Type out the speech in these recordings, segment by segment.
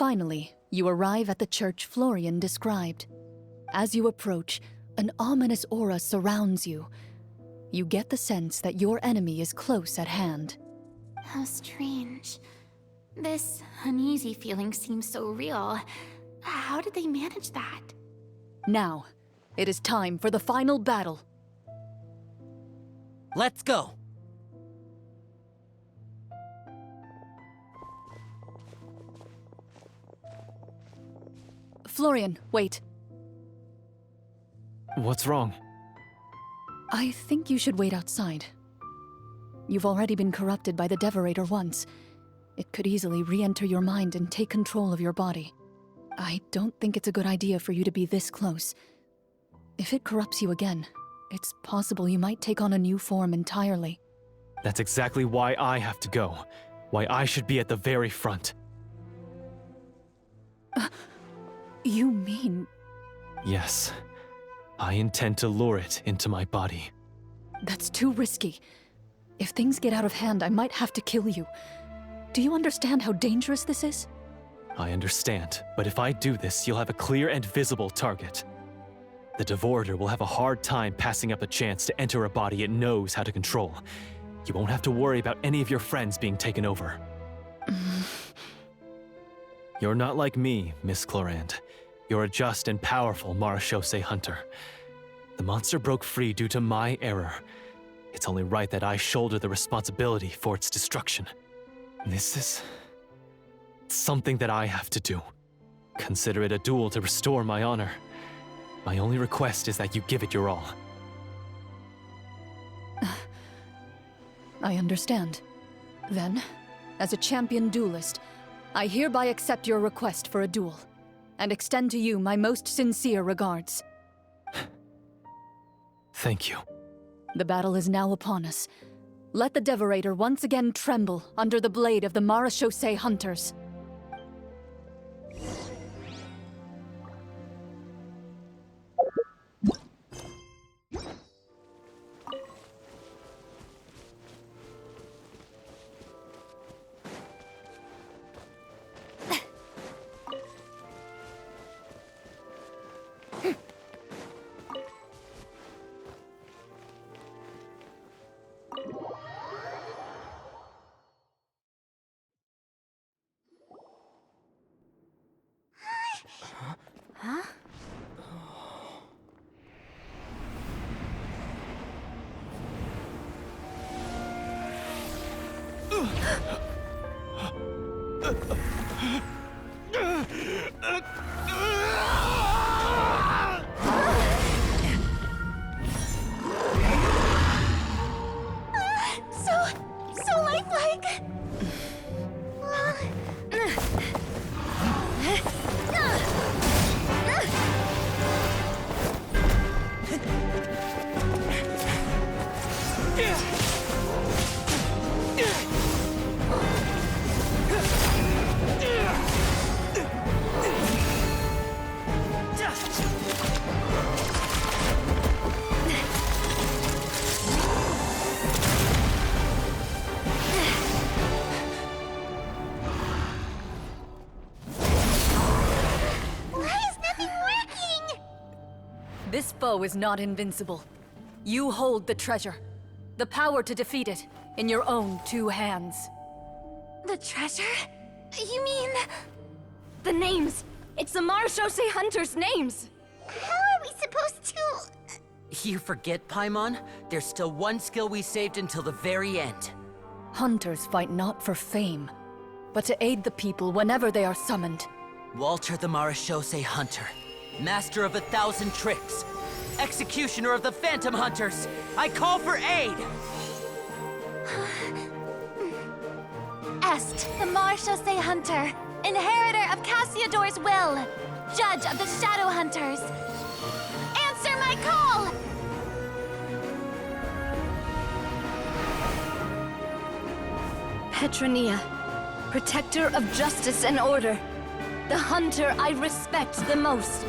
Finally, you arrive at the church Florian described. As you approach, an ominous aura surrounds you. You get the sense that your enemy is close at hand. How strange. This uneasy feeling seems so real. How did they manage that? Now, it is time for the final battle. Let's go! Florian, wait. What's wrong? I think you should wait outside. You've already been corrupted by the Devorator once. It could easily re-enter your mind and take control of your body. I don't think it's a good idea for you to be this close. If it corrupts you again, it's possible you might take on a new form entirely. That's exactly why I have to go. Why I should be at the very front. You mean... Yes. I intend to lure it into my body. That's too risky. If things get out of hand, I might have to kill you. Do you understand how dangerous this is? I understand, but if I do this, you'll have a clear and visible target. The Devorator will have a hard time passing up a chance to enter a body it knows how to control. You won't have to worry about any of your friends being taken over. You're not like me, Miss Clorinde. You're a just and powerful Marechaussee hunter. The monster broke free due to my error. It's only right that I shoulder the responsibility for its destruction. This is... something that I have to do. Consider it a duel to restore my honor. My only request is that you give it your all. I understand. Then, as a champion duelist, I hereby accept your request for a duel, and extend to you my most sincere regards. Thank you. The battle is now upon us. Let the Devorator once again tremble under the blade of the Marechaussee hunters. Huh? So lifelike! This foe is not invincible. You hold the treasure. The power to defeat it in your own two hands. The treasure? You mean... the names! It's the Marechaussee hunters' names! How are we supposed to... You forget, Paimon? There's still one skill we saved until the very end. Hunters fight not for fame, but to aid the people whenever they are summoned. Walter the Marechaussee Hunter, master of 1,000 tricks, executioner of the Phantom Hunters, I call for aid! Est, the Marechaussee Hunter, inheritor of Cassiodor's will, judge of the Shadow Hunters. Answer my call! Petronia, protector of justice and order, the hunter I respect the most.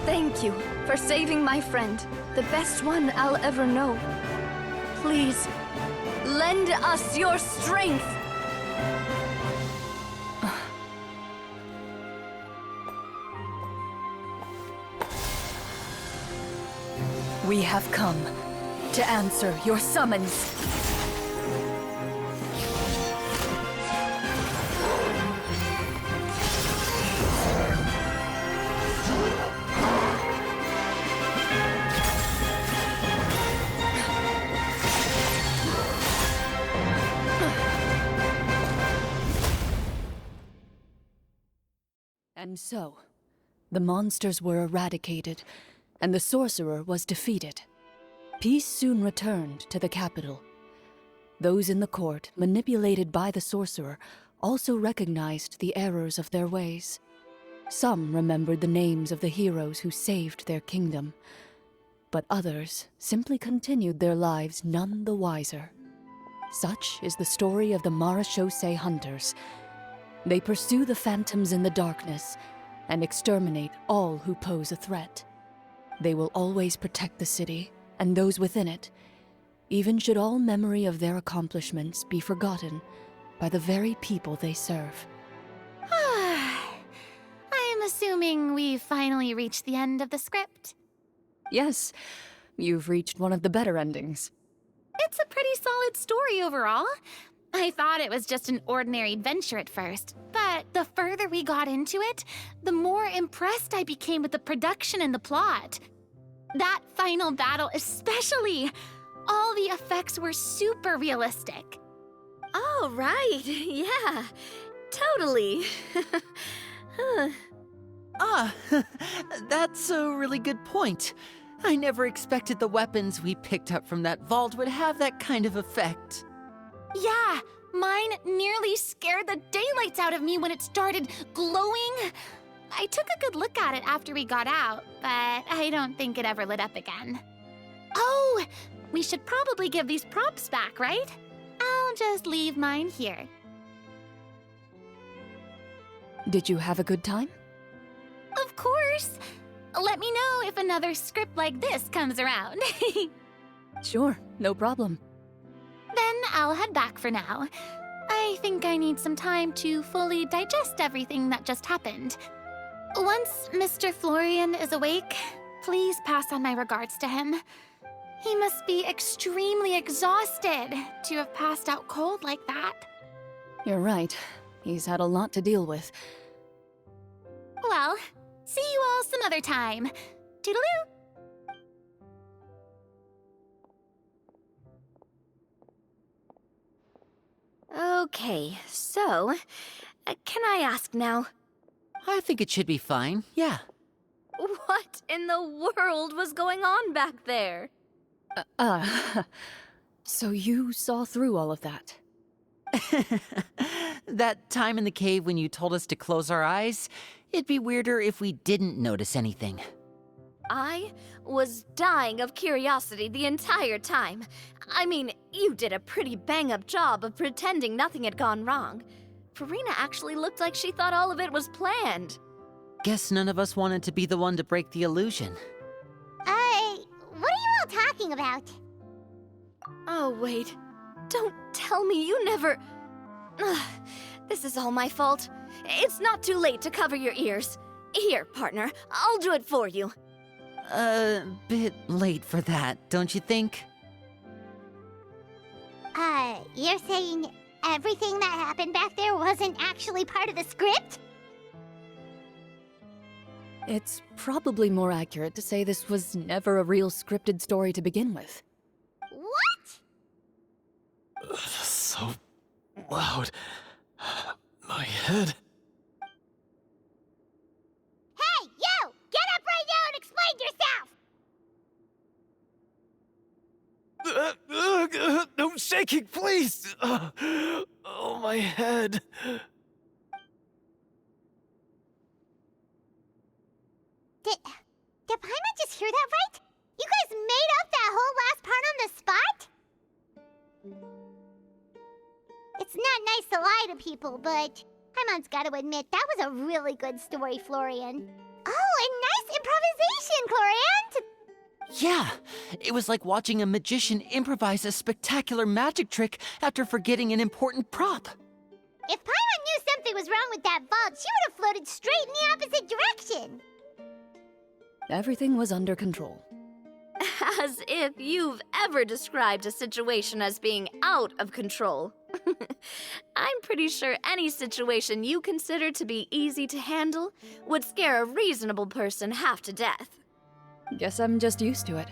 Thank you for saving my friend, the best one I'll ever know. Please, lend us your strength! We have come to answer your summons. And so, the monsters were eradicated, and the sorcerer was defeated. Peace soon returned to the capital. Those in the court, manipulated by the sorcerer, also recognized the errors of their ways. Some remembered the names of the heroes who saved their kingdom, but others simply continued their lives none the wiser. Such is the story of the Marechaussee Hunters. They pursue the phantoms in the darkness and exterminate all who pose a threat. They will always protect the city and those within it, even should all memory of their accomplishments be forgotten by the very people they serve. I am assuming we've finally reached the end of the script. Yes, you've reached one of the better endings. It's a pretty solid story overall. I thought it was just an ordinary adventure at first, but the further we got into it, the more impressed I became with the production and the plot. That final battle especially! All the effects were super realistic. Oh, right. Yeah, totally. That's a really good point. I never expected the weapons we picked up from that vault would have that kind of effect. Yeah, mine nearly scared the daylights out of me when it started glowing. I took a good look at it after we got out, but I don't think it ever lit up again. Oh, we should probably give these props back, right? I'll just leave mine here. Did you have a good time? Of course. Let me know if another script like this comes around. Sure, no problem. Then I'll head back for now. I think I need some time to fully digest everything that just happened. Once Mr. Florian is awake, please pass on my regards to him. He must be extremely exhausted to have passed out cold like that. You're right. He's had a lot to deal with. Well, see you all some other time. Toodaloo! Okay, so, can I ask now? I think it should be fine, yeah. What in the world was going on back there? So you saw through all of that? That time in the cave when you told us to close our eyes, it'd be weirder if we didn't notice anything. I was dying of curiosity the entire time. I mean, you did a pretty bang-up job of pretending nothing had gone wrong. Farina actually looked like she thought all of it was planned. Guess none of us wanted to be the one to break the illusion. What are you all talking about? Oh, wait. Don't tell me you never... Ugh, this is all my fault. It's not too late to cover your ears. Here, partner, I'll do it for you. Bit late for that, don't you think? You're saying everything that happened back there wasn't actually part of the script? It's probably more accurate to say this was never a real scripted story to begin with. What? So loud. My head. Hey, you! Get up right now and explain yourself! No shaking, please! Oh, my head. Did Paimon just hear that right? You guys made up that whole last part on the spot? It's not nice to lie to people, but Paimon's gotta admit, that was a really good story, Florian. Oh, and nice improvisation, Clorinde! Yeah, it was like watching a magician improvise a spectacular magic trick after forgetting an important prop. If Paimon knew something was wrong with that vault, she would have floated straight in the opposite direction! Everything was under control. As if you've ever described a situation as being out of control. I'm pretty sure any situation you consider to be easy to handle would scare a reasonable person half to death. Guess I'm just used to it.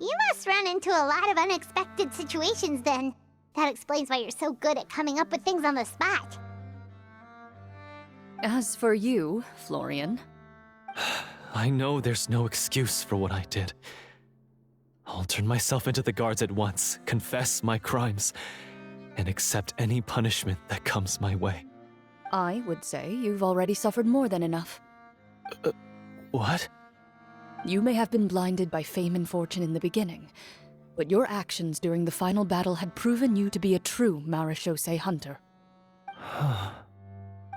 You must run into a lot of unexpected situations then. That explains why you're so good at coming up with things on the spot. As for you, Florian, I know there's no excuse for what I did. I'll turn myself into the guards at once, confess my crimes, and accept any punishment that comes my way. I would say you've already suffered more than enough. What? You may have been blinded by fame and fortune in the beginning, but your actions during the final battle had proven you to be a true Marechaussee hunter.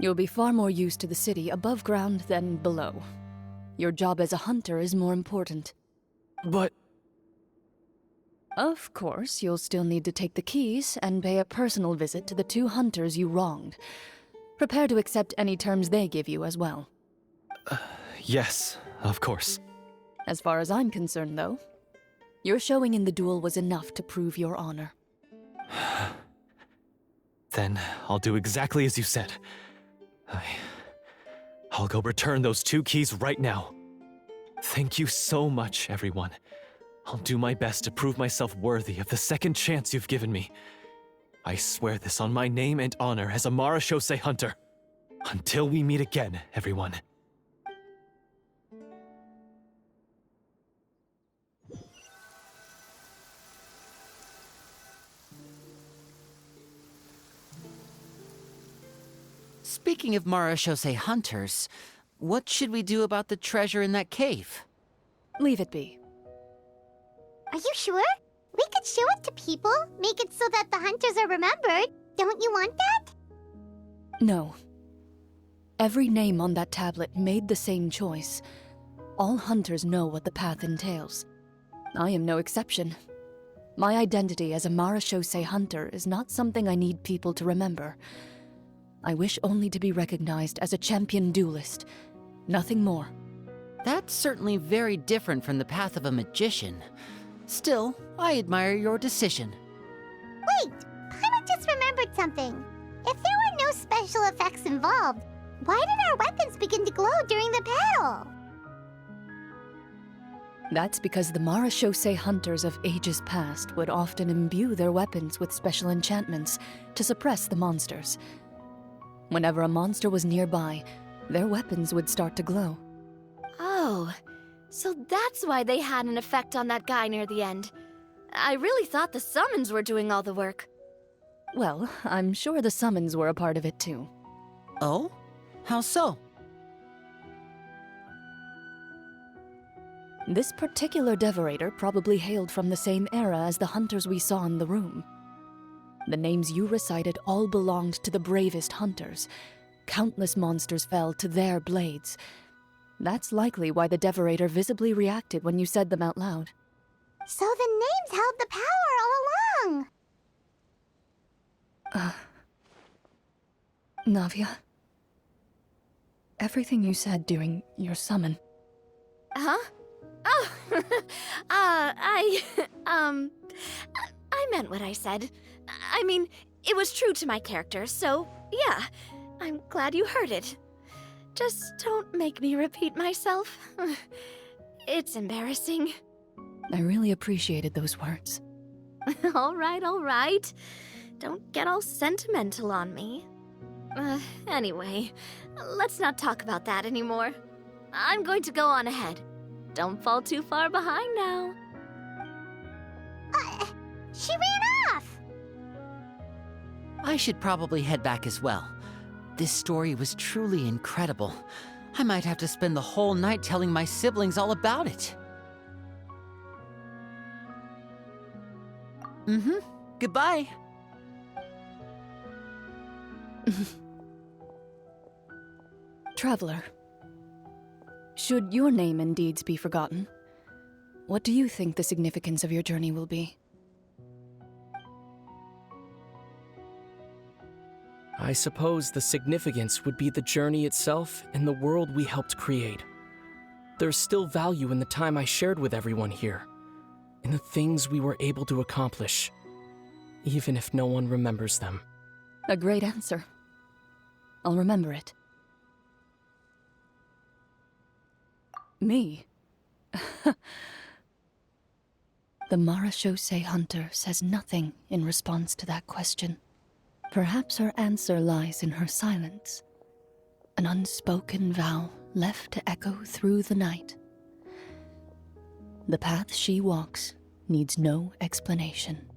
You'll be far more used to the city above ground than below. Your job as a hunter is more important. But... Of course, you'll still need to take the keys and pay a personal visit to the 2 hunters you wronged. Prepare to accept any terms they give you as well. Yes, of course. As far as I'm concerned, though, your showing in the duel was enough to prove your honor. Then I'll do exactly as you said. I'll go return those 2 keys right now. Thank you so much, everyone. I'll do my best to prove myself worthy of the second chance you've given me. I swear this on my name and honor as a Marechaussee hunter. Until we meet again, everyone. Speaking of Marechaussee hunters, what should we do about the treasure in that cave? Leave it be. Are you sure? We could show it to people, make it so that the hunters are remembered. Don't you want that? No. Every name on that tablet made the same choice. All hunters know what the path entails. I am no exception. My identity as a Marechaussee hunter is not something I need people to remember. I wish only to be recognized as a champion duelist. Nothing more. That's certainly very different from the path of a magician. Still, I admire your decision. Wait! Paimon just remembered something. If there were no special effects involved, why did our weapons begin to glow during the battle? That's because the Marechaussee hunters of ages past would often imbue their weapons with special enchantments to suppress the monsters. Whenever a monster was nearby, their weapons would start to glow. Oh, so that's why they had an effect on that guy near the end. I really thought the summons were doing all the work. Well, I'm sure the summons were a part of it too. Oh? How so? This particular devorator probably hailed from the same era as the hunters we saw in the room. The names you recited all belonged to the bravest hunters. Countless monsters fell to their blades. That's likely why the devorator visibly reacted when you said them out loud. So the names held the power all along! Navia, everything you said during your summon. Huh? Oh, I meant what I said. I mean, it was true to my character, so yeah, I'm glad you heard it. Just don't make me repeat myself. It's embarrassing. I really appreciated those words. All right. Don't get all sentimental on me. Anyway, let's not talk about that anymore. I'm going to go on ahead. Don't fall too far behind now. She ran off! I should probably head back as well. This story was truly incredible. I might have to spend the whole night telling my siblings all about it. Goodbye. Traveler, should your name and deeds be forgotten, what do you think the significance of your journey will be? I suppose the significance would be the journey itself and the world we helped create. There's still value in the time I shared with everyone here, in the things we were able to accomplish, even if no one remembers them. A great answer. I'll remember it. Me? The Marachose hunter says nothing in response to that question. Perhaps her answer lies in her silence. An unspoken vow left to echo through the night. The path she walks needs no explanation.